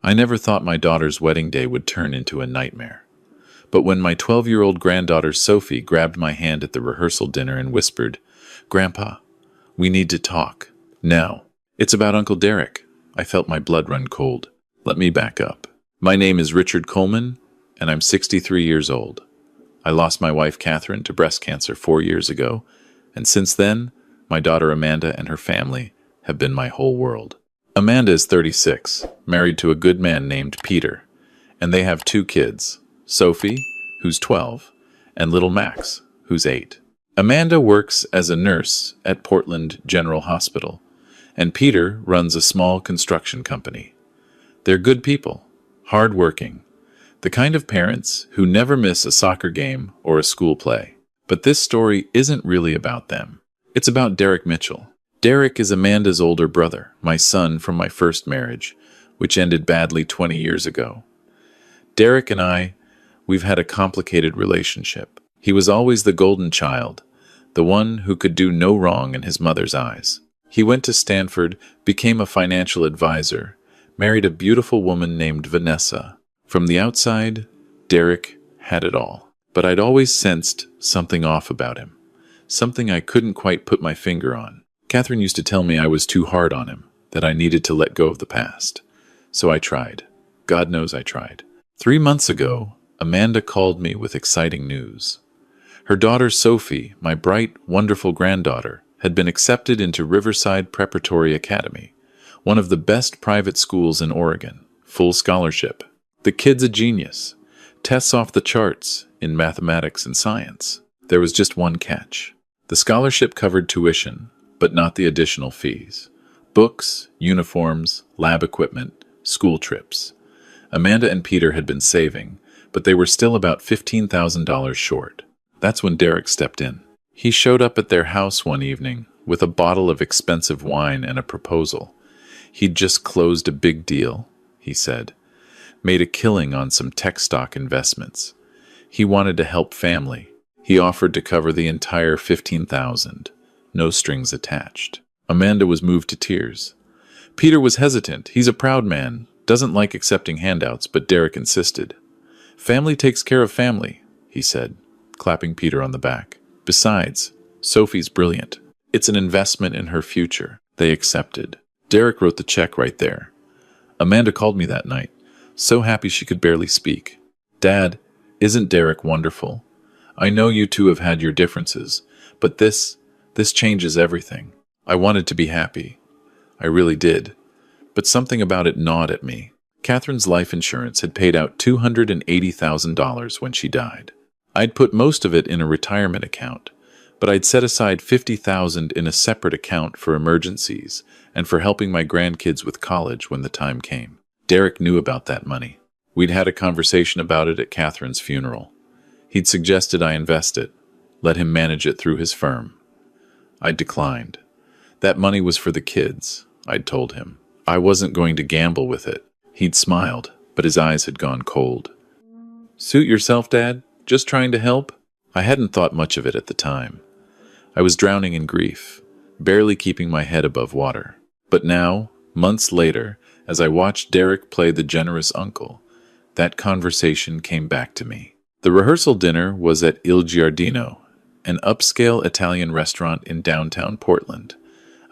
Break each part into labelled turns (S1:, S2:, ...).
S1: I never thought my daughter's wedding day would turn into a nightmare. But when my 12-year-old granddaughter Sophie grabbed my hand at the rehearsal dinner and whispered, "Grandpa, we need to talk. Now, it's about Uncle Derek," I felt my blood run cold. Let me back up. My name is Richard Coleman, and I'm 63 years old. I lost my wife Catherine to breast cancer 4 years ago, and since then, my daughter Amanda and her family have been my whole world. Amanda is 36, married to a good man named Peter, and they have 2 kids, Sophie, who's 12, and little Max, who's 8. Amanda works as a nurse at Portland General Hospital, and Peter runs a small construction company. They're good people, hard-working, the kind of parents who never miss a soccer game or a school play. But this story isn't really about them. It's about Derek Mitchell. Derek is Amanda's older brother, my son from my first marriage, which ended badly 20 years ago. Derek and we've had a complicated relationship. He was always the golden child, the one who could do no wrong in his mother's eyes. He went to Stanford, became a financial advisor, married a beautiful woman named Vanessa. From the outside, Derek had it all. But I'd always sensed something off about him, something I couldn't quite put my finger on. Catherine used to tell me I was too hard on him, that I needed to let go of the past. So I tried. God knows I tried. 3 months ago, Amanda called me with exciting news. Her daughter Sophie, my bright, wonderful granddaughter, had been accepted into Riverside Preparatory Academy, one of the best private schools in Oregon, full scholarship. The kid's a genius, tests off the charts in mathematics and science. There was just one catch. The scholarship covered tuition, but not the additional fees. Books, uniforms, lab equipment, school trips. Amanda and Peter had been saving, but they were still about $15,000 short. That's when Derek stepped in. He showed up at their house one evening with a bottle of expensive wine and a proposal. He'd just closed a big deal, he said. Made a killing on some tech stock investments. He wanted to help family. He offered to cover the entire $15,000. No strings attached. Amanda was moved to tears. Peter was hesitant. He's a proud man, doesn't like accepting handouts, but Derek insisted. "Family takes care of family," he said, clapping Peter on the back. "Besides, Sophie's brilliant. It's an investment in her future." They accepted. Derek wrote the check right there. Amanda called me that night, so happy she could barely speak. "Dad, isn't Derek wonderful? I know you two have had your differences, but this changes everything." I wanted to be happy. I really did. But something about it gnawed at me. Catherine's life insurance had paid out $280,000 when she died. I'd put most of it in a retirement account, but I'd set aside $50,000 in a separate account for emergencies and for helping my grandkids with college when the time came. Derek knew about that money. We'd had a conversation about it at Catherine's funeral. He'd suggested I invest it, let him manage it through his firm. I declined. That money was for the kids, I'd told him. I wasn't going to gamble with it. He'd smiled, but his eyes had gone cold. "Suit yourself, Dad? Just trying to help?" I hadn't thought much of it at the time. I was drowning in grief, barely keeping my head above water. But now, months later, as I watched Derek play the generous uncle, that conversation came back to me. The rehearsal dinner was at Il Giardino, an upscale Italian restaurant in downtown Portland.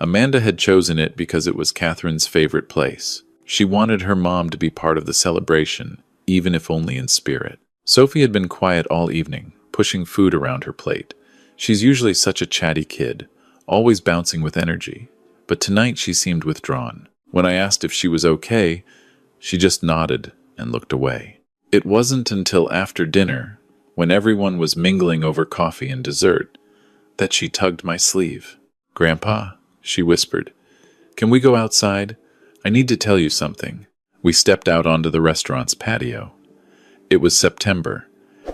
S1: Amanda had chosen it because it was Catherine's favorite place. She wanted her mom to be part of the celebration, even if only in spirit. Sophie had been quiet all evening, pushing food around her plate. She's usually such a chatty kid, always bouncing with energy, but tonight she seemed withdrawn. When I asked if she was okay, she just nodded and looked away. It wasn't until after dinner, when everyone was mingling over coffee and dessert, that she tugged my sleeve. "Grandpa," she whispered, "can we go outside? I need to tell you something." We stepped out onto the restaurant's patio. It was September,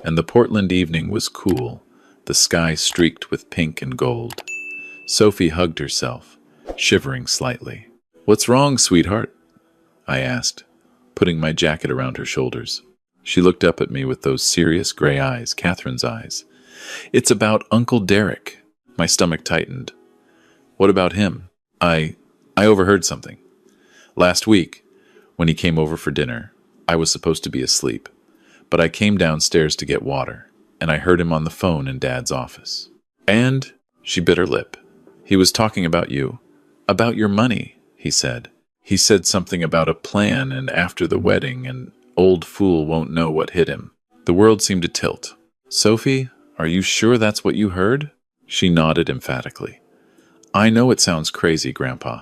S1: and the Portland evening was cool, the sky streaked with pink and gold. Sophie hugged herself, shivering slightly. "What's wrong, sweetheart?" I asked, putting my jacket around her shoulders. She looked up at me with those serious gray eyes, Catherine's eyes. "It's about Uncle Derek." My stomach tightened. "What about him?" I overheard something. Last week, When he came over for dinner, I was supposed to be asleep, but I came downstairs to get water, and I heard him on the phone in Dad's office. And, she bit her lip, he was talking about you. About your money, he said. He said something about a plan and after the wedding, and old fool won't know what hit him. The world seemed to tilt. Sophie, are you sure that's what you heard? She nodded emphatically. I know it sounds crazy, Grandpa,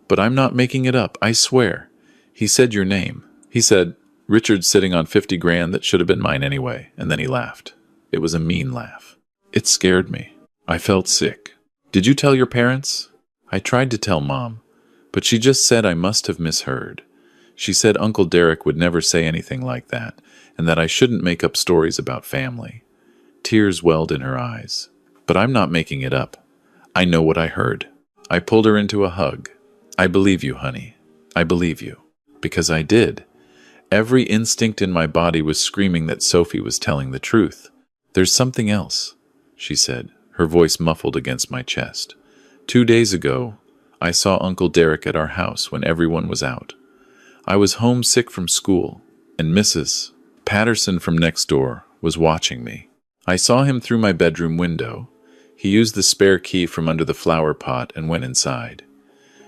S1: but I'm not making it up, I swear. He said your name. He said, Richard's sitting on 50 grand that should have been mine anyway, and then he laughed. It was a mean laugh. It scared me. I felt sick. Did you tell your parents? I tried to tell Mom, but she just said I must have misheard. She said Uncle Derek would never say anything like that, and that I shouldn't make up stories about family. Tears welled in her eyes. But I'm not making it up. I know what I heard. I pulled her into a hug. I believe you, honey. I believe you. Because I did. Every instinct in my body was screaming that Sophie was telling the truth. There's something else, she said, her voice muffled against my chest. 2 days ago, I saw Uncle Derek at our house when everyone was out. I was homesick from school, and Mrs. Patterson from next door was watching me. I saw him through my bedroom window. He used the spare key from under the flower pot and went inside.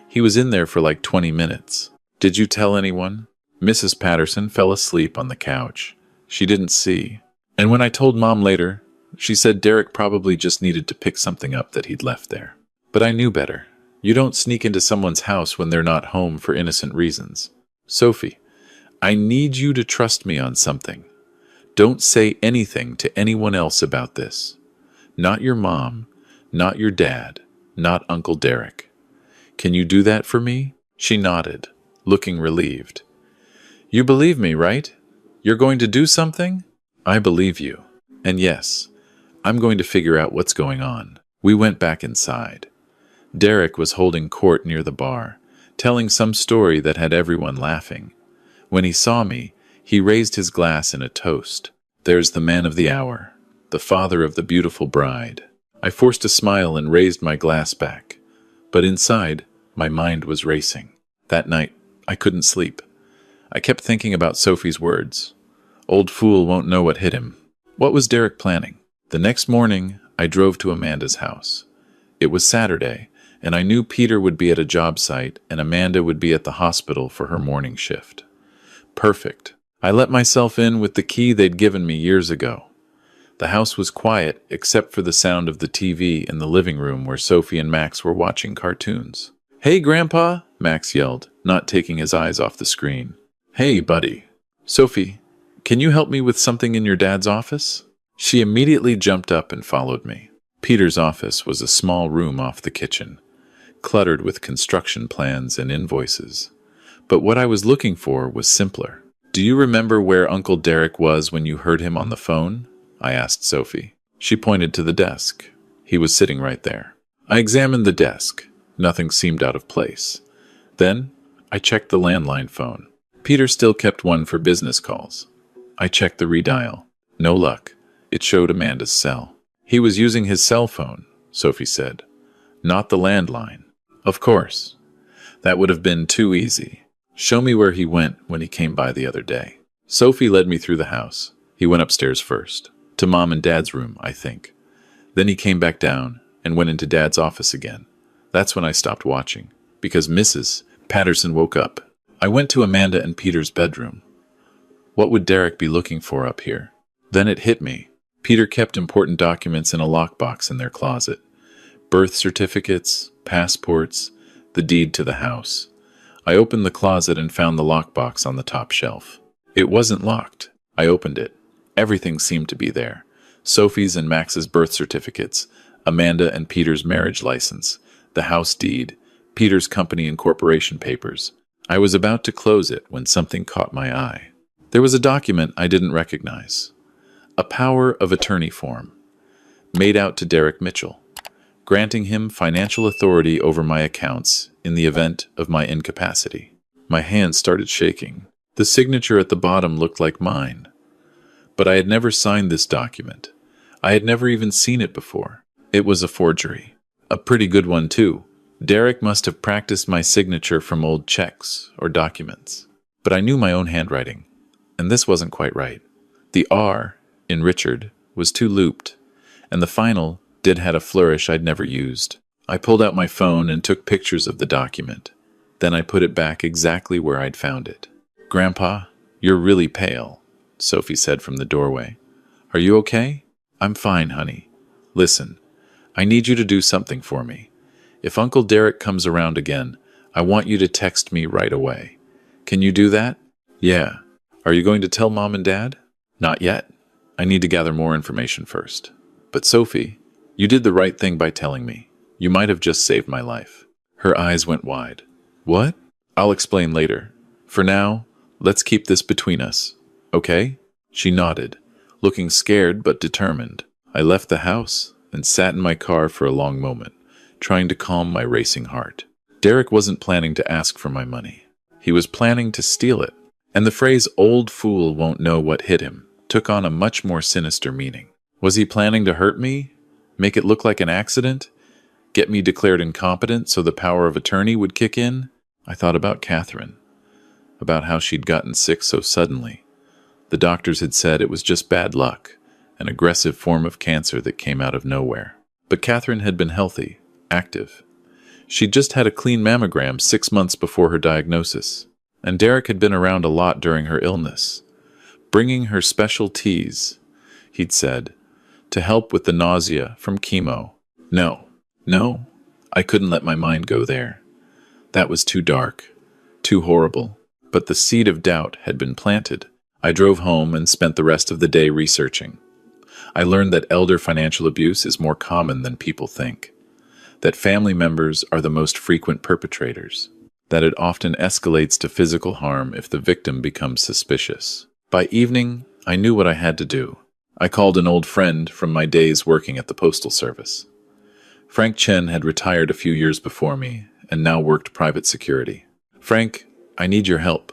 S1: He was in there for like 20 minutes. Did you tell anyone? Mrs. Patterson fell asleep on the couch. She didn't see. And when I told Mom later, she said Derek probably just needed to pick something up that he'd left there. But I knew better. You don't sneak into someone's house when they're not home for innocent reasons. Sophie, I need you to trust me on something. Don't say anything to anyone else about this. Not your mom, not your dad, not Uncle Derek. Can you do that for me? She nodded, looking relieved. You believe me, right? You're going to do something? I believe you. And yes, I'm going to figure out what's going on. We went back inside. Derek was holding court near the bar, telling some story that had everyone laughing. When he saw me, he raised his glass in a toast. There's the man of the hour, the father of the beautiful bride. I forced a smile and raised my glass back. But inside, my mind was racing. That night, I couldn't sleep. I kept thinking about Sophie's words. Old fool won't know what hit him. What was Derek planning? The next morning, I drove to Amanda's house. It was Saturday, and I knew Peter would be at a job site and Amanda would be at the hospital for her morning shift. Perfect. I let myself in with the key they'd given me years ago. The house was quiet except for the sound of the TV in the living room where Sophie and Max were watching cartoons. Hey, Grandpa, Max yelled, not taking his eyes off the screen. Hey, buddy. Sophie, can you help me with something in your dad's office? She immediately jumped up and followed me. Peter's office was a small room off the kitchen, cluttered with construction plans and invoices. But what I was looking for was simpler. Do you remember where Uncle Derek was when you heard him on the phone? I asked Sophie. She pointed to the desk. He was sitting right there. I examined the desk. Nothing seemed out of place. Then, I checked the landline phone. Peter still kept one for business calls. I checked the redial. No luck. It showed Amanda's cell. He was using his cell phone, Sophie said. Not the landline. Of course. That would have been too easy. Show me where he went when he came by the other day. Sophie led me through the house. He went upstairs first. To Mom and Dad's room, I think. Then he came back down and went into Dad's office again. That's when I stopped watching, because Mrs. Patterson woke up. I went to Amanda and Peter's bedroom. What would Derek be looking for up here? Then it hit me. Peter kept important documents in a lockbox in their closet. Birth certificates, passports, the deed to the house. I opened the closet and found the lockbox on the top shelf. It wasn't locked. I opened it. Everything seemed to be there. Sophie's and Max's birth certificates, Amanda and Peter's marriage license, the house deed, Peter's company and corporation papers. I was about to close it when something caught my eye. There was a document I didn't recognize. A power of attorney form, made out to Derek Mitchell, granting him financial authority over my accounts in the event of my incapacity. My hands started shaking. The signature at the bottom looked like mine. But I had never signed this document. I had never even seen it before. It was a forgery. A pretty good one, too. Derek must have practiced my signature from old checks or documents. But I knew my own handwriting, and this wasn't quite right. The R in Richard was too looped, and the final did had a flourish I'd never used. I pulled out my phone and took pictures of the document. Then I put it back exactly where I'd found it. "Grandpa, you're really pale," Sophie said from the doorway. "Are you okay?" "I'm fine, honey. Listen, I need you to do something for me. If Uncle Derek comes around again, I want you to text me right away. Can you do that?" "Yeah. Are you going to tell Mom and Dad?" "Not yet. I need to gather more information first. But Sophie, you did the right thing by telling me. You might have just saved my life." Her eyes went wide. "What?" "I'll explain later. For now, let's keep this between us. Okay?" She nodded, looking scared but determined. I left the house and sat in my car for a long moment, trying to calm my racing heart. Derek wasn't planning to ask for my money. He was planning to steal it. And the phrase "old fool won't know what hit him" took on a much more sinister meaning. Was he planning to hurt me? Make it look like an accident? Get me declared incompetent so the power of attorney would kick in? I thought about Catherine, about how she'd gotten sick so suddenly. The doctors had said it was just bad luck, an aggressive form of cancer that came out of nowhere. But Catherine had been healthy, active. She'd just had a clean mammogram 6 months before her diagnosis. And Derek had been around a lot during her illness, bringing her special teas, he'd said, to help with the nausea from chemo. No, I couldn't let my mind go there. That was too dark, too horrible. But the seed of doubt had been planted. I drove home and spent the rest of the day researching. I learned that elder financial abuse is more common than people think, that family members are the most frequent perpetrators, that it often escalates to physical harm if the victim becomes suspicious. By evening, I knew what I had to do. I called an old friend from my days working at the Postal Service. Frank Chen had retired a few years before me and now worked private security. "Frank, I need your help.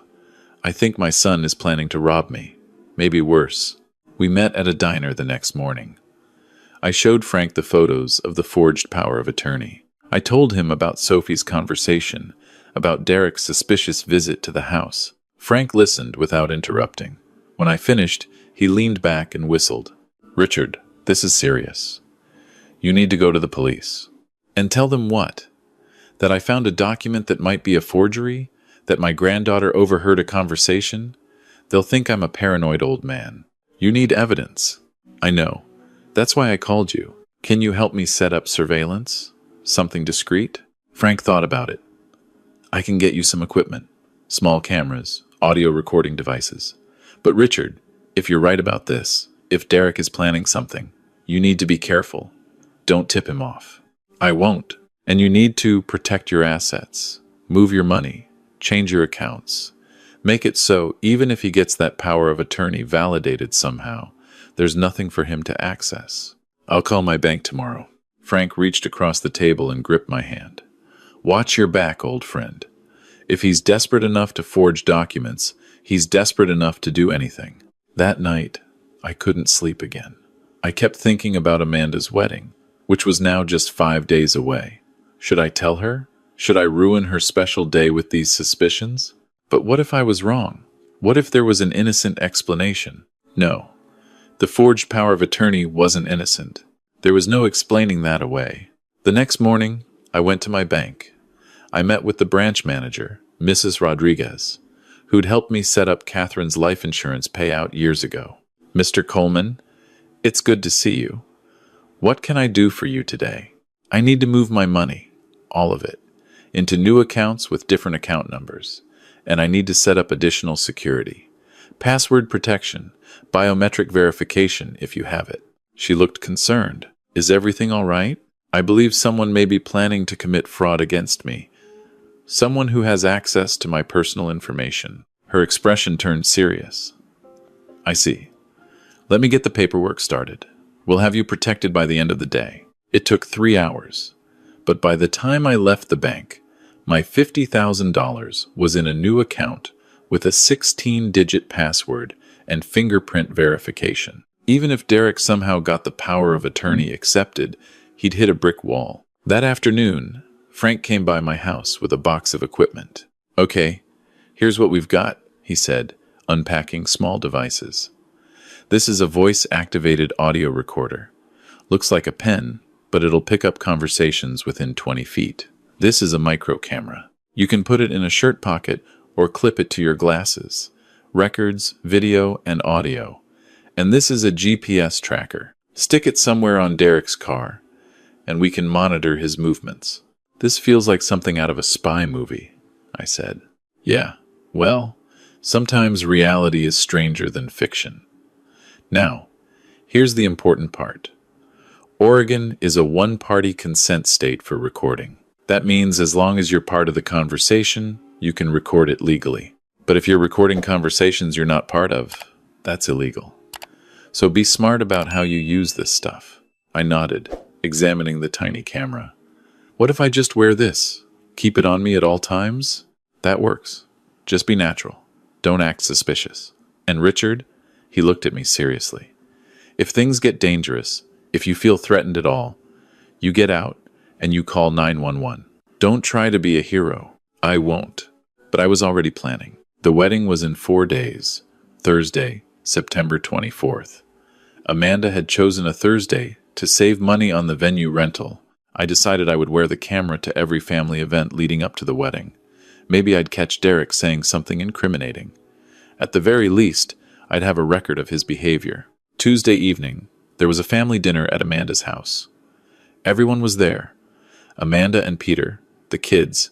S1: I think my son is planning to rob me. Maybe worse." We met at a diner the next morning. I showed Frank the photos of the forged power of attorney. I told him about Sophie's conversation, about Derek's suspicious visit to the house. Frank listened without interrupting. When I finished, he leaned back and whistled. "Richard, this is serious. You need to go to the police." "And tell them what? That I found a document that might be a forgery? That my granddaughter overheard a conversation? They'll think I'm a paranoid old man. You need evidence." "I know. That's why I called you. Can you help me set up surveillance? Something discreet?" Frank thought about it. "I can get you some equipment. Small cameras, audio recording devices. But Richard, if you're right about this, if Derek is planning something, you need to be careful. Don't tip him off." "I won't. And you need to protect your assets. Move your money. Change your accounts. Make it so, even if he gets that power of attorney validated somehow, there's nothing for him to access." "I'll call my bank tomorrow." Frank reached across the table and gripped my hand. "Watch your back, old friend. If he's desperate enough to forge documents, he's desperate enough to do anything." That night, I couldn't sleep again. I kept thinking about Amanda's wedding, which was now just 5 days away. Should I tell her? Should I ruin her special day with these suspicions? But what if I was wrong? What if there was an innocent explanation? No. The forged power of attorney wasn't innocent. There was no explaining that away. The next morning, I went to my bank. I met with the branch manager, Mrs. Rodriguez, who'd helped me set up Catherine's life insurance payout years ago. "Mr. Coleman, it's good to see you. What can I do for you today?" "I need to move my money, all of it, into new accounts with different account numbers, and I need to set up additional security. Password protection, biometric verification if you have it." She looked concerned. "Is everything all right? I believe someone may be planning to commit fraud against me. Someone who has access to my personal information." Her expression turned serious. "I see. Let me get the paperwork started. We'll have you protected by the end of the day." It took 3 hours, but by the time I left the bank, my $50,000 was in a new account with a 16-digit password and fingerprint verification. Even if Derek somehow got the power of attorney accepted, he'd hit a brick wall. That afternoon, Frank came by my house with a box of equipment. "Okay, here's what we've got. he said, unpacking small devices. This is a voice-activated audio recorder. Looks like a pen, but it'll pick up conversations within 20 feet. This is a micro camera. You can put it in a shirt pocket or clip it to your glasses. Records, video, and audio. And this is a GPS tracker. Stick it somewhere on Derek's car, and we can monitor his movements. This feels like something out of a spy movie, I said. Yeah, well, sometimes reality is stranger than fiction. Now, here's the important part. Oregon is a one-party consent state for recording. That means as long as you're part of the conversation, you can record it legally. But if you're recording conversations you're not part of, that's illegal. So be smart about how you use this stuff. I nodded, examining the tiny camera. What if I just wear this? Keep it on me at all times? That works. Just be natural. Don't act suspicious. And Richard, he looked at me seriously. If things get dangerous, if you feel threatened at all, you get out and you call 911. Don't try to be a hero. I won't. But I was already planning. The wedding was in 4 days. Thursday, September 24th. Amanda had chosen a Thursday to save money on the venue rental. I decided I would wear the camera to every family event leading up to the wedding. Maybe I'd catch Derek saying something incriminating. At the very least, I'd have a record of his behavior. Tuesday evening, there was a family dinner at Amanda's house. Everyone was there. Amanda and Peter, the kids,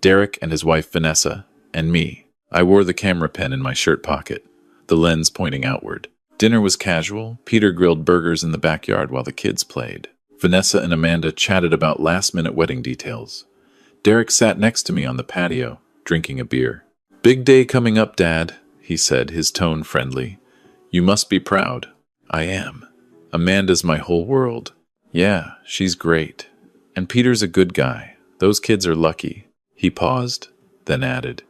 S1: Derek and his wife Vanessa, and me. I wore the camera pen in my shirt pocket, the lens pointing outward. Dinner was casual. Peter grilled burgers in the backyard while the kids played. Vanessa and Amanda chatted about last-minute wedding details. Derek sat next to me on the patio, drinking a beer. "Big day coming up, Dad," he said, his tone friendly. "You must be proud." "I am. Amanda's my whole world." "Yeah, she's great. And Peter's a good guy. Those kids are lucky." He paused, then added,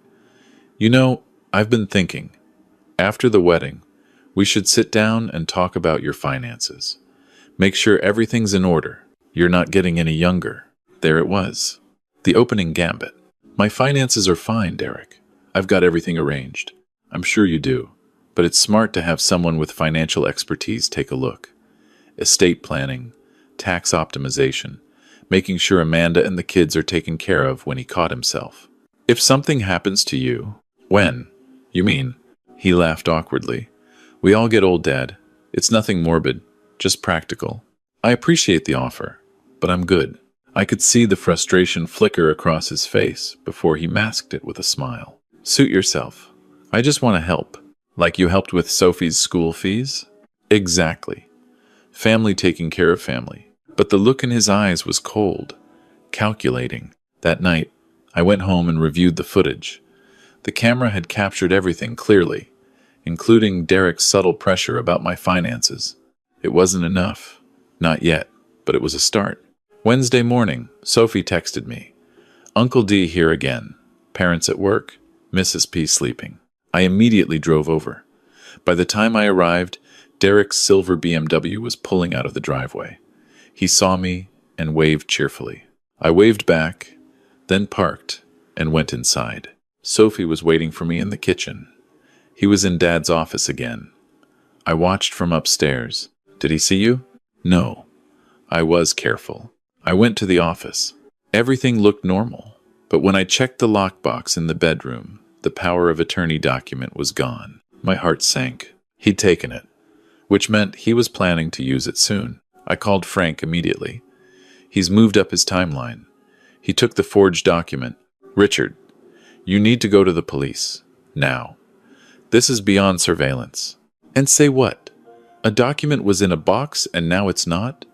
S1: "You know, I've been thinking. After the wedding, we should sit down and talk about your finances. Make sure everything's in order. You're not getting any younger." There it was. The opening gambit. "My finances are fine, Derek. I've got everything arranged." "I'm sure you do. But it's smart to have someone with financial expertise take a look. Estate planning, tax optimization, making sure Amanda and the kids are taken care of when he caught himself. If something happens to you..." "When? You mean?" He laughed awkwardly. "We all get old, Dad. It's nothing morbid, just practical." I appreciate the offer, but I'm good. I could see the frustration flicker across his face before he masked it with a smile. "Suit yourself. I just want to help." "Like you helped with Sophie's school fees?" "Exactly. Family taking care of family." But the look in his eyes was cold, calculating. That night, I went home and reviewed the footage. The camera had captured everything clearly, including Derek's subtle pressure about my finances. It wasn't enough. Not yet, but it was a start. Wednesday morning, Sophie texted me. "Uncle D here again. Parents at work, Mrs. P sleeping." I immediately drove over. By the time I arrived, Derek's silver BMW was pulling out of the driveway. He saw me and waved cheerfully. I waved back, then parked and went inside. Sophie was waiting for me in the kitchen. He was in Dad's office again. I watched from upstairs. "Did he see you?" "No." I was careful. I went to the office. Everything looked normal, but when I checked the lockbox in the bedroom, the power of attorney document was gone. My heart sank. He'd taken it, which meant he was planning to use it soon. I called Frank immediately. He's moved up his timeline. He took the forged document. "Richard, you need to go to the police. Now. This is beyond surveillance." "And say what? A document was in a box and now it's not?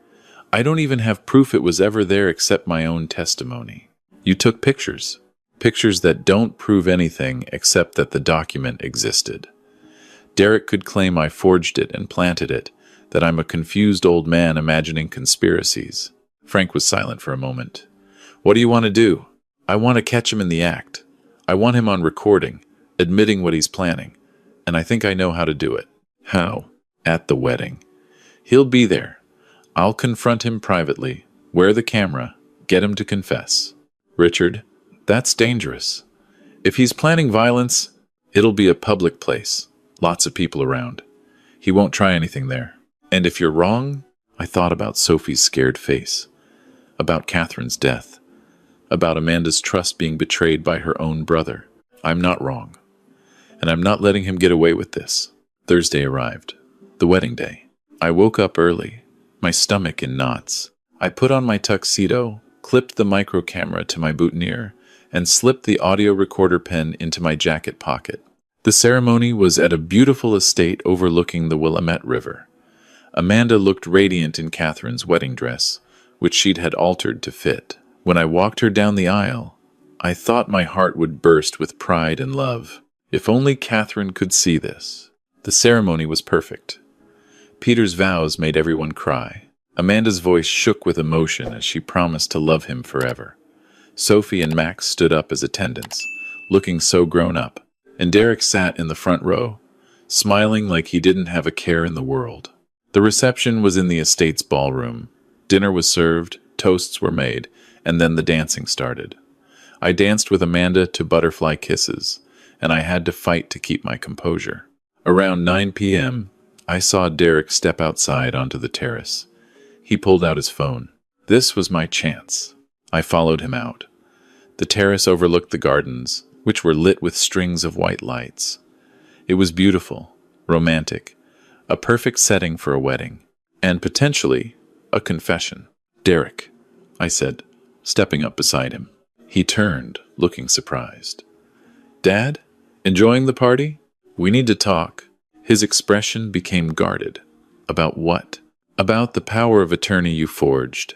S1: I don't even have proof it was ever there except my own testimony." "You took pictures. Pictures that don't prove anything except that the document existed. Derek could claim I forged it and planted it, that I'm a confused old man imagining conspiracies." Frank was silent for a moment. "What do you want to do?" "I want to catch him in the act. I want him on recording, admitting what he's planning. And I think I know how to do it." "How?" "At the wedding. He'll be there. I'll confront him privately, wear the camera, get him to confess." "Richard, that's dangerous. If he's planning violence..." It'll be a public place. Lots of people around. He won't try anything there. And if you're wrong, I thought about Sophie's scared face, about Catherine's death, about Amanda's trust being betrayed by her own brother. I'm not wrong. And I'm not letting him get away with this. Thursday arrived. The wedding day. I woke up early, my stomach in knots. I put on my tuxedo, clipped the micro camera to my boutonniere, and slipped the audio recorder pen into my jacket pocket. The ceremony was at a beautiful estate overlooking the Willamette River. Amanda looked radiant in Catherine's wedding dress, which she'd had altered to fit. When I walked her down the aisle, I thought my heart would burst with pride and love. If only Catherine could see this. The ceremony was perfect. Peter's vows made everyone cry. Amanda's voice shook with emotion as she promised to love him forever. Sophie and Max stood up as attendants, looking so grown up, and Derek sat in the front row, smiling like he didn't have a care in the world. The reception was in the estate's ballroom. Dinner was served, toasts were made, and then the dancing started. I danced with Amanda to butterfly kisses, and I had to fight to keep my composure. Around 9 p.m., I saw Derek step outside onto the terrace. He pulled out his phone. This was my chance. I followed him out. The terrace overlooked the gardens, which were lit with strings of white lights. It was beautiful, romantic, a perfect setting for a wedding, and potentially a confession. "Derek," I said, stepping up beside him. He turned, looking surprised. "Dad? Enjoying the party? We need to talk." His expression became guarded. "About what?" "About the power of attorney you forged.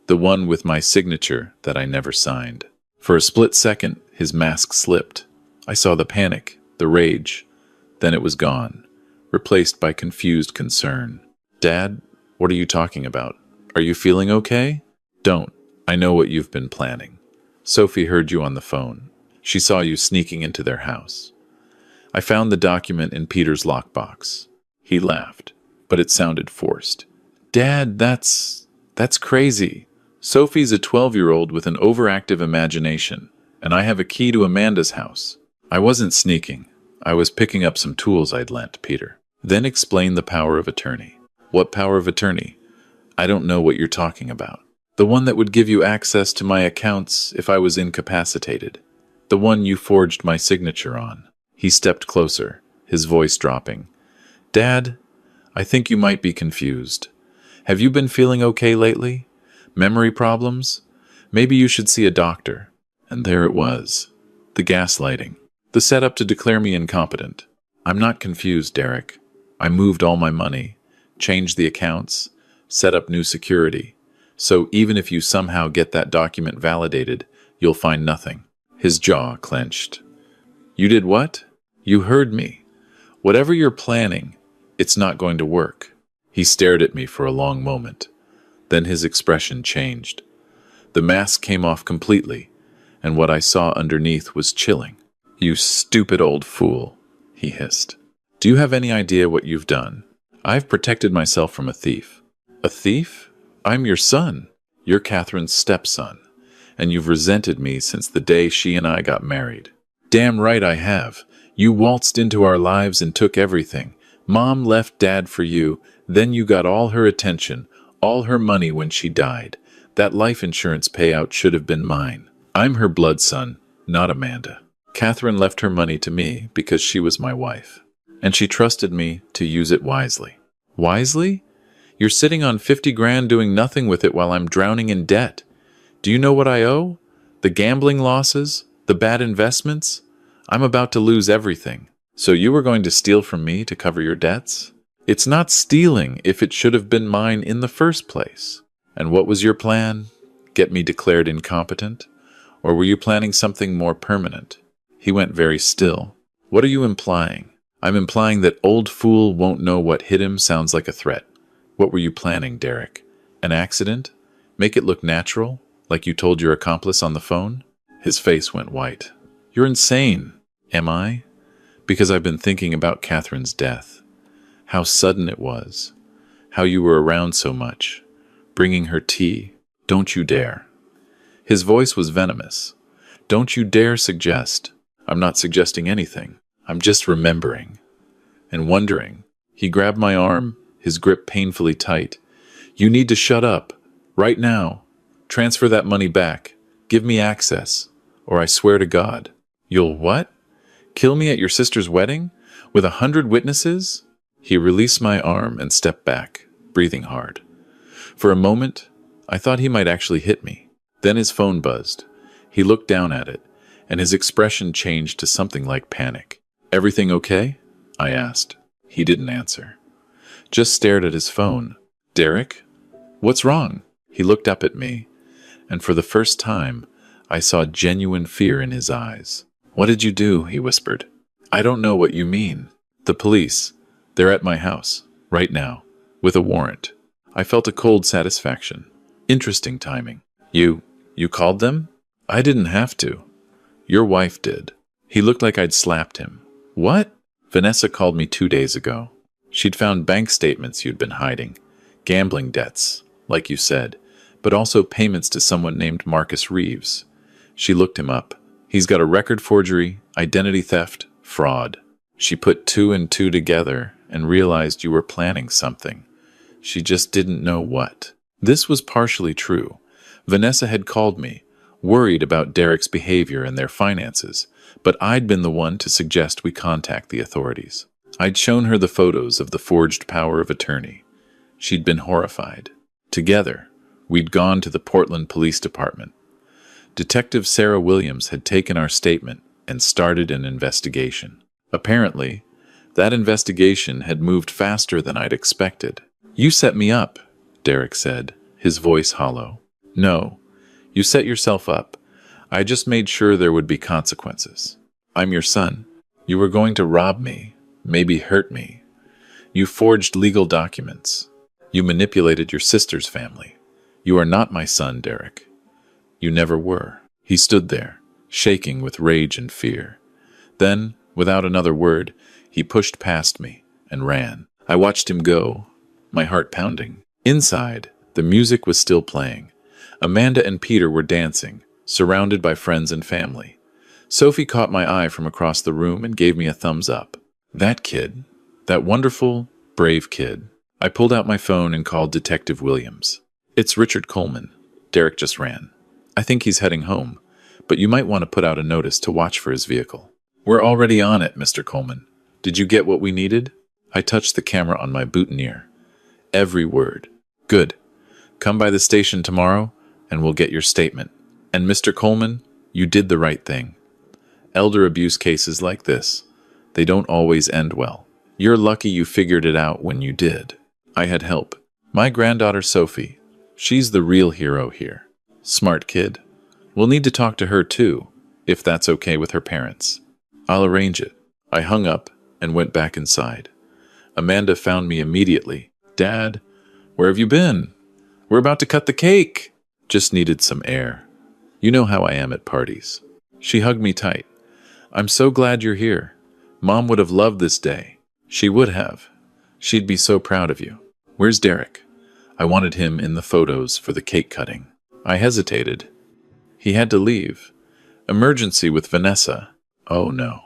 S1: The one with my signature that I never signed." For a split second, his mask slipped. I saw the panic, the rage. Then it was gone, replaced by confused concern. "Dad, what are you talking about? Are you feeling okay?" "Don't. I know what you've been planning. Sophie heard you on the phone. She saw you sneaking into their house. I found the document in Peter's lockbox." He laughed, but it sounded forced. "Dad, that's crazy. Sophie's a 12-year-old with an overactive imagination, and I have a key to Amanda's house. I wasn't sneaking. I was picking up some tools I'd lent Peter." Then explain the power of attorney. "What power of attorney? I don't know what you're talking about." "The one that would give you access to my accounts if I was incapacitated. The one you forged my signature on." He stepped closer, his voice dropping. "Dad, I think you might be confused. Have you been feeling okay lately? Memory problems? Maybe you should see a doctor." And there it was. The gaslighting. The setup to declare me incompetent. "I'm not confused, Derek. I moved all my money, changed the accounts, set up new security. So even if you somehow get that document validated, you'll find nothing." His jaw clenched. "You did what?" "You heard me. Whatever you're planning, it's not going to work." He stared at me for a long moment. Then his expression changed. The mask came off completely, and what I saw underneath was chilling. "You stupid old fool," he hissed. "Do you have any idea what you've done? I've protected myself from a thief." "A thief? I'm your son. You're Catherine's stepson, and you've resented me since the day she and I got married." "Damn right I have. You waltzed into our lives and took everything. Mom left Dad for you, then you got all her attention, all her money when she died. That life insurance payout should have been mine. I'm her blood son, not Amanda. Catherine left her money to me because she was my wife, and she trusted me to use it wisely." "Wisely? You're sitting on 50 grand doing nothing with it while I'm drowning in debt. Do you know what I owe? The gambling losses? The bad investments? I'm about to lose everything. So you were going to steal from me to cover your debts? It's not stealing if it should have been mine in the first place. And what was your plan? Get me declared incompetent? Or were you planning something more permanent?" He went very still. "What are you implying?" "I'm implying that old fool won't know what hit him sounds like a threat." "What were you planning, Derek? An accident? Make it look natural, like you told your accomplice on the phone?" His face went white. "You're insane." "Am I?" "Because I've been thinking about Catherine's death. How sudden it was. How you were around so much. Bringing her tea. Don't you dare." His voice was venomous. "Don't you dare suggest." "I'm not suggesting anything. I'm just remembering and wondering. He grabbed my arm, his grip painfully tight. You need to shut up. Right now. Transfer that money back. Give me access. Or I swear to God. You'll what? Kill me at your sister's wedding? With 100 witnesses? He released my arm and stepped back, breathing hard. For a moment, I thought he might actually hit me. Then his phone buzzed. He looked down at it, and his expression changed to something like panic. Everything okay? I asked. He didn't answer. Just stared at his phone. Derek? What's wrong? He looked up at me, and for the first time, I saw genuine fear in his eyes. What did you do? He whispered. I don't know what you mean. The police. They're at my house, right now, with a warrant. I felt a cold satisfaction. Interesting timing. You called them? I didn't have to. Your wife did. He looked like I'd slapped him. What? Vanessa called me 2 days ago. She'd found bank statements you'd been hiding. Gambling debts, like you said, but also payments to someone named Marcus Reeves. She looked him up. He's got a record forgery, identity theft, fraud. She put 2 and 2 together and realized you were planning something. She just didn't know what. This was partially true. Vanessa had called me, worried about Derek's behavior and their finances, but I'd been the one to suggest we contact the authorities. I'd shown her the photos of the forged power of attorney. She'd been horrified. Together, we'd gone to the Portland Police Department. Detective Sarah Williams had taken our statement and started an investigation. Apparently, that investigation had moved faster than I'd expected. You set me up, Derek said, his voice hollow. No, you set yourself up. I just made sure there would be consequences. I'm your son. You were going to rob me, maybe hurt me. You forged legal documents. You manipulated your sister's family. You are not my son, Derek. You never were. He stood there, shaking with rage and fear. Then, without another word, he pushed past me and ran. I watched him go, my heart pounding. Inside, the music was still playing. Amanda and Peter were dancing, surrounded by friends and family. Sophie caught my eye from across the room and gave me a thumbs up. That kid, that wonderful, brave kid. I pulled out my phone and called Detective Williams. It's Richard Coleman. Derek just ran. I think he's heading home, but you might want to put out a notice to watch for his vehicle. We're already on it, Mr. Coleman. Did you get what we needed? I touched the camera on my boutonniere. Every word. Good. Come by the station tomorrow, and we'll get your statement. And Mr. Coleman, you did the right thing. Elder abuse cases like this, they don't always end well. You're lucky you figured it out when you did. I had help. My granddaughter Sophie, she's the real hero here. Smart kid. We'll need to talk to her too, if that's okay with her parents. I'll arrange it. I hung up and went back inside. Amanda found me immediately. Dad, where have you been? We're about to cut the cake. Just needed some air. You know how I am at parties. She hugged me tight. I'm so glad you're here. Mom would have loved this day. She would have. She'd be so proud of you. Where's Derek? I wanted him in the photos for the cake cutting. I hesitated. He had to leave. Emergency with Vanessa. Oh no.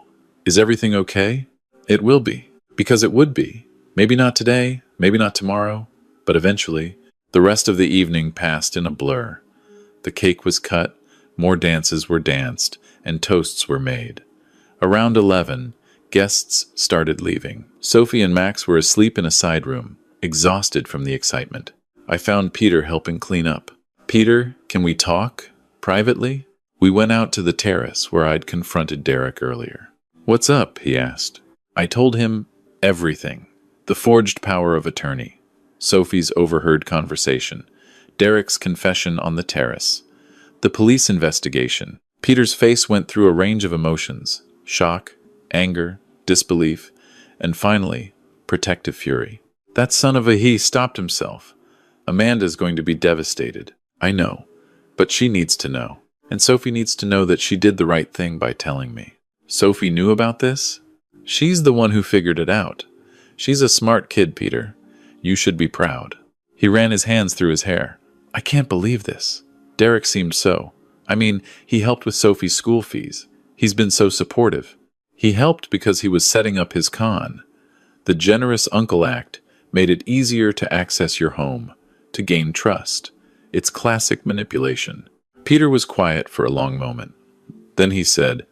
S1: Is everything okay? It will be. Because it would be. Maybe not today, maybe not tomorrow, but eventually. The rest of the evening passed in a blur. The cake was cut, more dances were danced, and toasts were made. Around 11, guests started leaving. Sophie and Max were asleep in a side room, exhausted from the excitement. I found Peter helping clean up. Peter, can we talk? Privately? We went out to the terrace where I'd confronted Derek earlier. What's up? He asked. I told him everything. The forged power of attorney. Sophie's overheard conversation. Derek's confession on the terrace. The police investigation. Peter's face went through a range of emotions. Shock, anger, disbelief, and finally, protective fury. That son of a he stopped himself. Amanda's going to be devastated. I know, but she needs to know. And Sophie needs to know that she did the right thing by telling me. Sophie knew about this? She's the one who figured it out. She's a smart kid, Peter. You should be proud. He ran his hands through his hair. I can't believe this. Derek seemed so. I mean, he helped with Sophie's school fees. He's been so supportive. He helped because he was setting up his con. The generous uncle act made it easier to access your home, to gain trust. It's classic manipulation. Peter was quiet for a long moment. Then he said,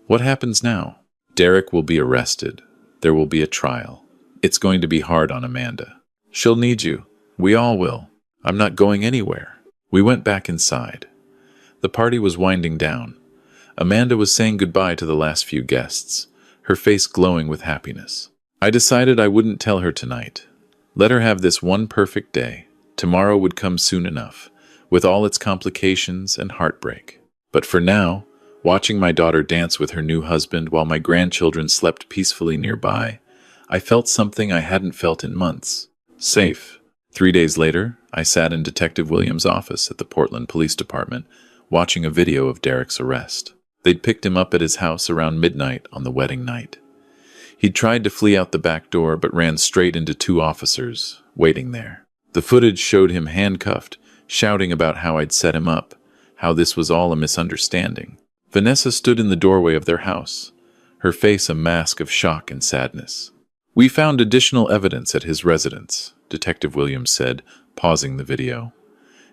S1: "What happens now?" "Derek will be arrested. There will be a trial. It's going to be hard on Amanda. She'll need you. We all will. I'm not going anywhere." We went back inside. The party was winding down. Amanda was saying goodbye to the last few guests, her face glowing with happiness. I decided I wouldn't tell her tonight. Let her have this one perfect day. Tomorrow would come soon enough, with all its complications and heartbreak. But for now, watching my daughter dance with her new husband while my grandchildren slept peacefully nearby, I felt something I hadn't felt in months. Safe. 3 days later, I sat in Detective Williams' office at the Portland Police Department, watching a video of Derek's arrest. They'd picked him up at his house around midnight on the wedding night. He'd tried to flee out the back door but ran straight into 2 officers, waiting there. The footage showed him handcuffed, shouting about how I'd set him up, how this was all a misunderstanding. Vanessa stood in the doorway of their house, her face a mask of shock and sadness. "We found additional evidence at his residence," Detective Williams said, pausing the video.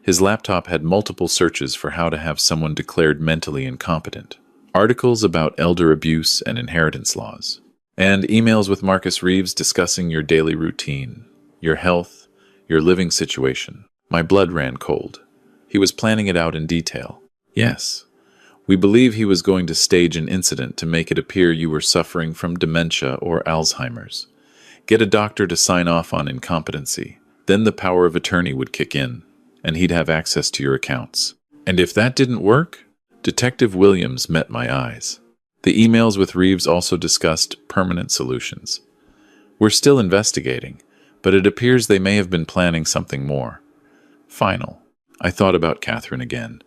S1: His laptop had multiple searches for how to have someone declared mentally incompetent, articles about elder abuse and inheritance laws, and emails with Marcus Reeves discussing your daily routine, your health, your living situation. My blood ran cold. He was planning it out in detail. "Yes. We believe he was going to stage an incident to make it appear you were suffering from dementia or Alzheimer's. Get a doctor to sign off on incompetency. Then the power of attorney would kick in, and he'd have access to your accounts. And if that didn't work?" Detective Williams met my eyes. The emails with Reeves also discussed permanent solutions. "We're still investigating, but it appears they may have been planning something more. Final." I thought about Catherine again,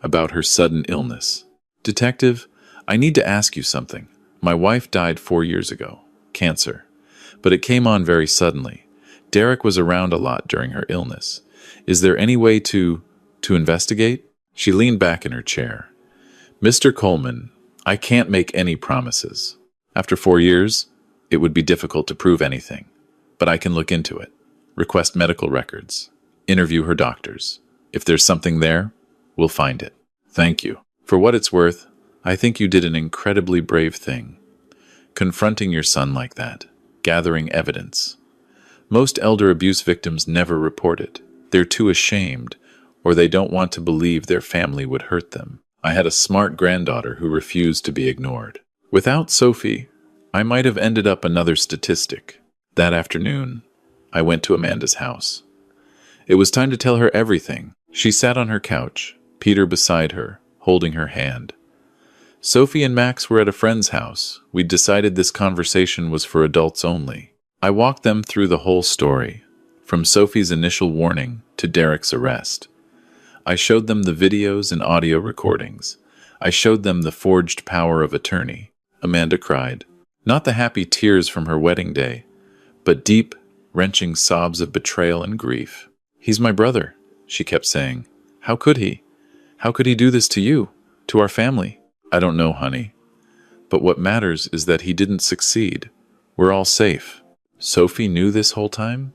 S1: about her sudden illness. "Detective, I need to ask you something. My wife died 4 years ago. Cancer. But it came on very suddenly. Derek was around a lot during her illness. Is there any way to investigate?" She leaned back in her chair. "Mr. Coleman, I can't make any promises. After 4 years, it would be difficult to prove anything. But I can look into it. Request medical records. Interview her doctors. If there's something there, we'll find it." "Thank you. For what it's worth, I think you did an incredibly brave thing. Confronting your son like that. Gathering evidence. Most elder abuse victims never report it. They're too ashamed, or they don't want to believe their family would hurt them. I had a smart granddaughter who refused to be ignored. Without Sophie, I might have ended up another statistic." That afternoon, I went to Amanda's house. It was time to tell her everything. She sat on her couch, Peter beside her, holding her hand. Sophie and Max were at a friend's house. We'd decided this conversation was for adults only. I walked them through the whole story, from Sophie's initial warning to Derek's arrest. I showed them the videos and audio recordings. I showed them the forged power of attorney. Amanda cried. Not the happy tears from her wedding day, but deep, wrenching sobs of betrayal and grief. "He's my brother," she kept saying. "How could he? How could he do this to you, to our family?" "I don't know, honey. But what matters is that he didn't succeed. We're all safe." Sophie knew this whole time?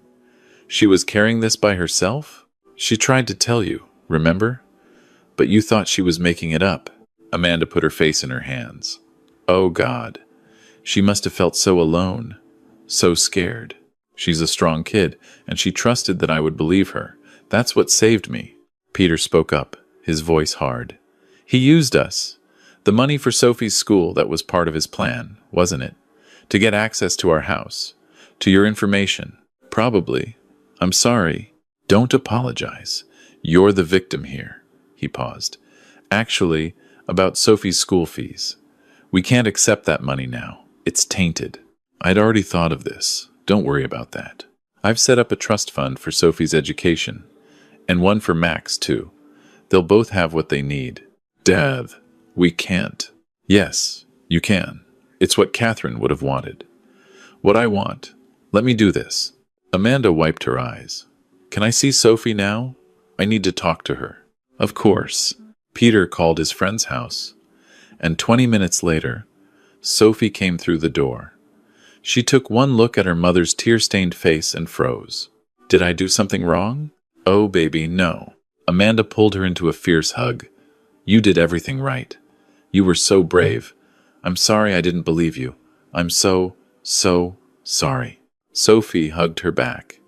S1: She was carrying this by herself? She tried to tell you, remember? But you thought she was making it up. Amanda put her face in her hands. Oh, God. She must have felt so alone, so scared. She's a strong kid, and she trusted that I would believe her. That's what saved me. Peter spoke up, his voice hard. He used us. The money for Sophie's school, that was part of his plan, wasn't it? To get access to our house, to your information. Probably. I'm sorry. Don't apologize. You're the victim here. He paused. Actually, about Sophie's school fees. We can't accept that money now. It's tainted. I'd already thought of this. Don't worry about that. I've set up a trust fund for Sophie's education, and one for Max, too. They'll both have what they need. Dad, we can't. Yes, you can. It's what Catherine would have wanted. What I want. Let me do this. Amanda wiped her eyes. Can I see Sophie now? I need to talk to her. Of course. Peter called his friend's house, and 20 minutes later, Sophie came through the door. She took one look at her mother's tear-stained face and froze. Did I do something wrong? Oh, baby, no. Amanda pulled her into a fierce hug. You did everything right. You were so brave. I'm sorry I didn't believe you. I'm so sorry. Sophie hugged her back,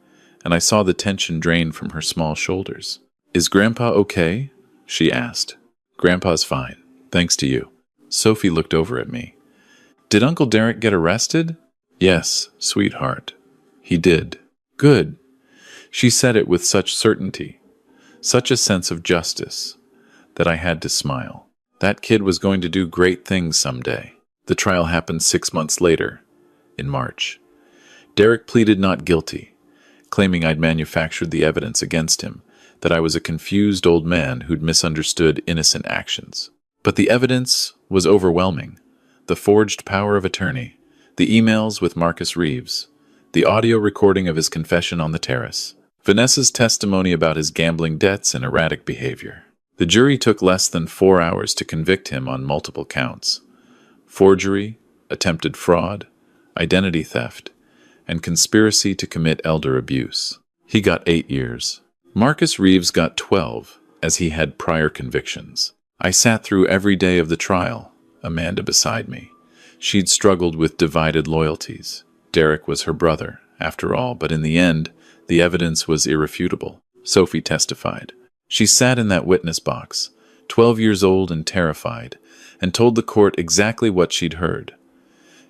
S1: and I saw the tension drain from her small shoulders. Is Grandpa okay? She asked. Grandpa's fine, thanks to you. Sophie looked over at me. Did Uncle Derek get arrested? Yes, sweetheart. He did. Good. She said it with such certainty, such a sense of justice, that I had to smile. That kid was going to do great things someday. The trial happened 6 months later, in March. Derek pleaded not guilty, claiming I'd manufactured the evidence against him, that I was a confused old man who'd misunderstood innocent actions. But the evidence was overwhelming. The forged power of attorney, the emails with Marcus Reeves, the audio recording of his confession on the terrace, Vanessa's testimony about his gambling debts and erratic behavior. The jury took less than 4 hours to convict him on multiple counts: forgery, attempted fraud, identity theft, and conspiracy to commit elder abuse. He got 8 years. Marcus Reeves got 12, as he had prior convictions. I sat through every day of the trial, Amanda beside me. She'd struggled with divided loyalties. Derek was her brother, after all, but in the end, the evidence was irrefutable. Sophie testified. She sat in that witness box, 12 years old and terrified, and told the court exactly what she'd heard.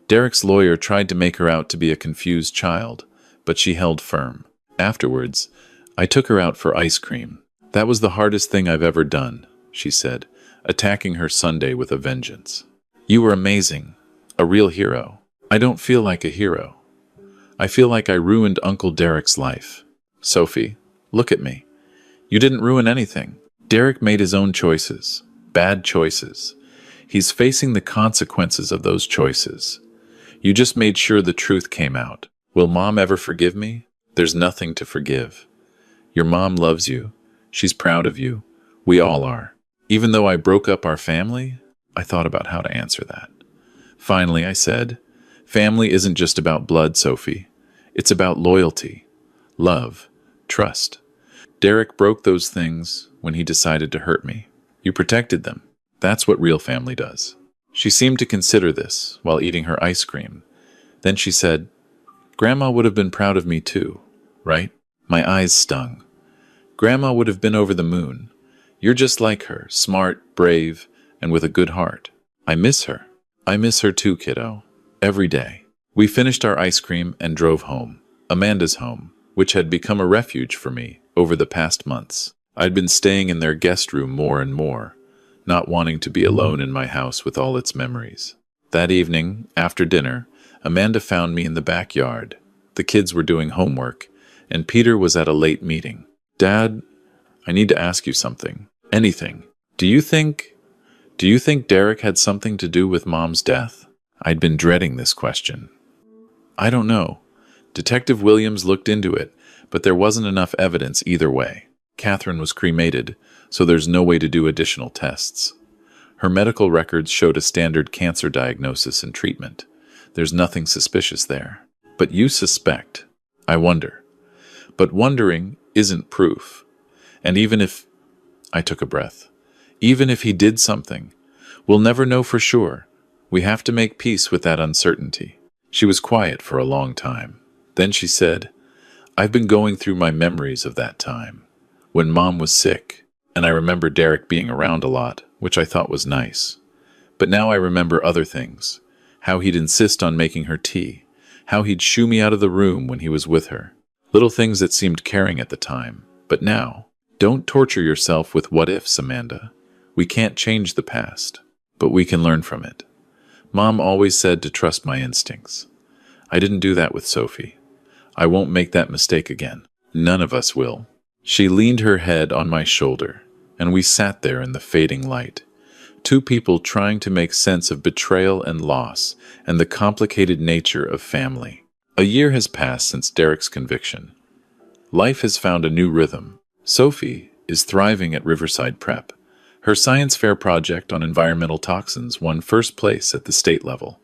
S1: Derek's lawyer tried to make her out to be a confused child, but she held firm. Afterwards, I took her out for ice cream. That was the hardest thing I've ever done, she said, attacking her Sunday with a vengeance. You were amazing, a real hero. I don't feel like a hero. I feel like I ruined Uncle Derek's life. Sophie, look at me. You didn't ruin anything. Derek made his own choices, bad choices. He's facing the consequences of those choices. You just made sure the truth came out. Will Mom ever forgive me? There's nothing to forgive. Your mom loves you. She's proud of you. We all are. Even though I broke up our family, I thought about how to answer that. Finally, I said, family isn't just about blood, Sophie. It's about loyalty, love, trust. Derek broke those things when he decided to hurt me. You protected them. That's what real family does. She seemed to consider this while eating her ice cream. Then she said, Grandma would have been proud of me too, right? My eyes stung. Grandma would have been over the moon. You're just like her, smart, brave, and with a good heart. I miss her. I miss her too, kiddo. Every day. We finished our ice cream and drove home. Amanda's home, which had become a refuge for me over the past months. I'd been staying in their guest room more and more, not wanting to be alone in my house with all its memories. That evening, after dinner, Amanda found me in the backyard. The kids were doing homework, and Peter was at a late meeting. Dad, I need to ask you something. Anything. Do you think Derek had something to do with Mom's death? I'd been dreading this question. I don't know. Detective Williams looked into it, but there wasn't enough evidence either way. Catherine was cremated, so there's no way to do additional tests. Her medical records showed a standard cancer diagnosis and treatment. There's nothing suspicious there. But you suspect. I wonder. But wondering isn't proof. And even if... I took a breath. Even if he did something, we'll never know for sure. We have to make peace with that uncertainty. She was quiet for a long time. Then she said, I've been going through my memories of that time, when Mom was sick, and I remember Derek being around a lot, which I thought was nice. But now I remember other things, how he'd insist on making her tea, how he'd shoo me out of the room when he was with her. Little things that seemed caring at the time, but now, don't torture yourself with what-ifs, Amanda. We can't change the past, but we can learn from it. Mom always said to trust my instincts. I didn't do that with Sophie. I won't make that mistake again. None of us will. She leaned her head on my shoulder, and we sat there in the fading light. Two people trying to make sense of betrayal and loss and the complicated nature of family. A year has passed since Derek's conviction. Life has found a new rhythm. Sophie is thriving at Riverside Prep. Her science fair project on environmental toxins won first place at the state level.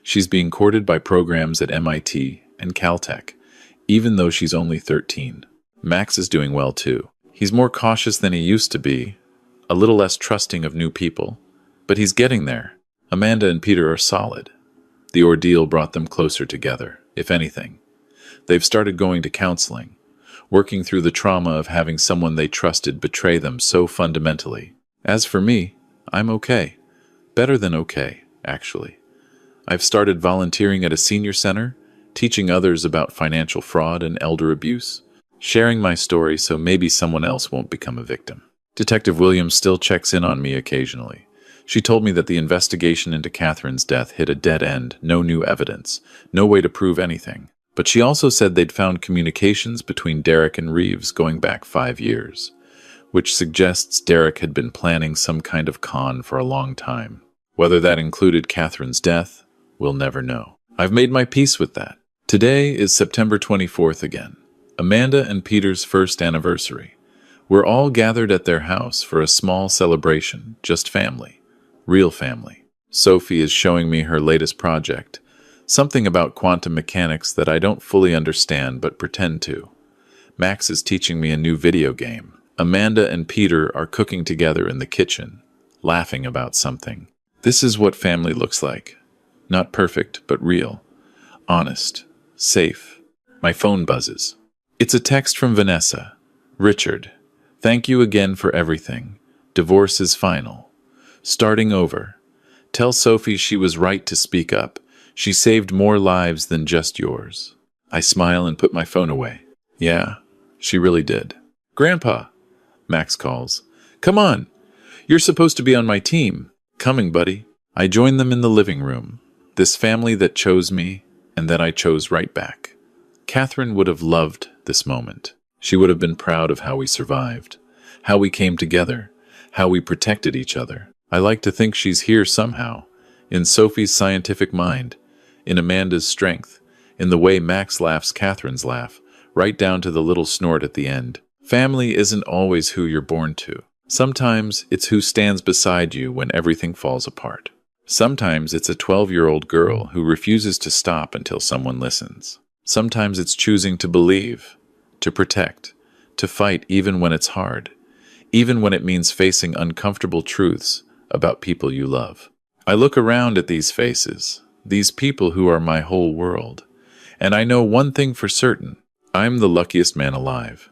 S1: She's being courted by programs at MIT and Caltech, even though she's only 13. Max is doing well too. He's more cautious than he used to be, a little less trusting of new people, but he's getting there. Amanda and Peter are solid. The ordeal brought them closer together, if anything. They've started going to counseling, working through the trauma of having someone they trusted betray them so fundamentally. As for me, I'm okay. Better than okay, actually. I've started volunteering at a senior center, teaching others about financial fraud and elder abuse, sharing my story so maybe someone else won't become a victim. Detective Williams still checks in on me occasionally. She told me that the investigation into Catherine's death hit a dead end, no new evidence, no way to prove anything. But she also said they'd found communications between Derek and Reeves going back 5 years, which suggests Derek had been planning some kind of con for a long time. Whether that included Catherine's death, we'll never know. I've made my peace with that. Today is September 24th again, Amanda and Peter's first anniversary. We're all gathered at their house for a small celebration, just family, real family. Sophie is showing me her latest project, something about quantum mechanics that I don't fully understand but pretend to. Max is teaching me a new video game. Amanda and Peter are cooking together in the kitchen, laughing about something. This is what family looks like. Not perfect, but real. Honest. Safe. My phone buzzes. It's a text from Vanessa. Richard, thank you again for everything. Divorce is final. Starting over. Tell Sophie she was right to speak up. She saved more lives than just yours. I smile and put my phone away. Yeah, she really did. Grandpa, Max calls. Come on. You're supposed to be on my team. Coming, buddy. I join them in the living room. This family that chose me, and that I chose right back. Catherine would have loved this moment. She would have been proud of how we survived, how we came together, how we protected each other. I like to think she's here somehow, in Sophie's scientific mind, in Amanda's strength, in the way Max laughs Catherine's laugh, right down to the little snort at the end. Family isn't always who you're born to. Sometimes it's who stands beside you when everything falls apart. Sometimes it's a 12-year-old girl who refuses to stop until someone listens. Sometimes it's choosing to believe, to protect, to fight even when it's hard, even when it means facing uncomfortable truths about people you love. I look around at these faces, these people who are my whole world, and I know one thing for certain. I'm the luckiest man alive.